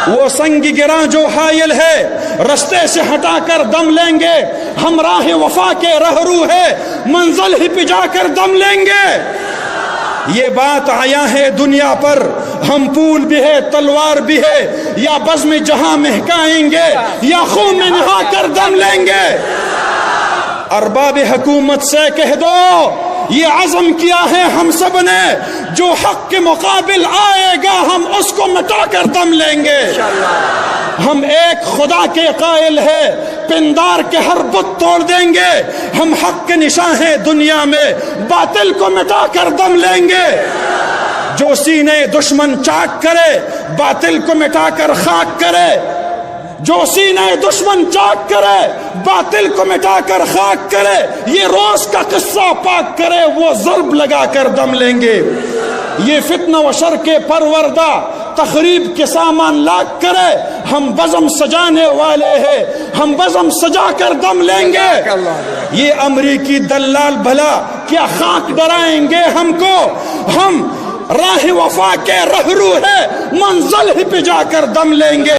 وہ سنگ گراں جو حائل ہے رستے سے ہٹا کر دم لیں گے، ہم راہ وفا کے رہرو ہے منزل ہی پہ جا کر دم لیں گے۔ یہ بات آیا ہے دنیا پر، ہم پھول بھی ہے تلوار بھی ہے، یا بزم جہاں مہکائیں گے یا خون میں نہا کر دم لیں گے۔ ارباب حکومت سے کہہ دو یہ عزم کیا ہے ہم سب نے، جو حق کے مقابل آئے گا ہم اس کو مٹا کر دم لیں گے۔ ہم ایک خدا کے قائل ہے، پندار کے ہر بت توڑ دیں گے، ہم حق کے نشاں ہیں دنیا میں، باطل کو مٹا کر دم لیں گے۔ جو سینے دشمن چاک کرے باطل کو مٹا کر خاک کرے، جو سینے دشمن چاک کرے باطل کو مٹا کر خاک کرے، یہ روز کا قصہ پاک کرے وہ ضرب لگا کر دم لیں گے۔ یہ فتنہ و شر کے پروردہ تخریب کے سامان لاک کرے، ہم بزم سجانے والے ہیں، ہم بزم سجا کر دم لیں گے۔ یہ امریکی دلال بھلا کیا خاک ڈرائیں گے ہم کو، ہم راہ وفا کے رہرو ہے منزل ہی پہ جا کر دم لیں گے۔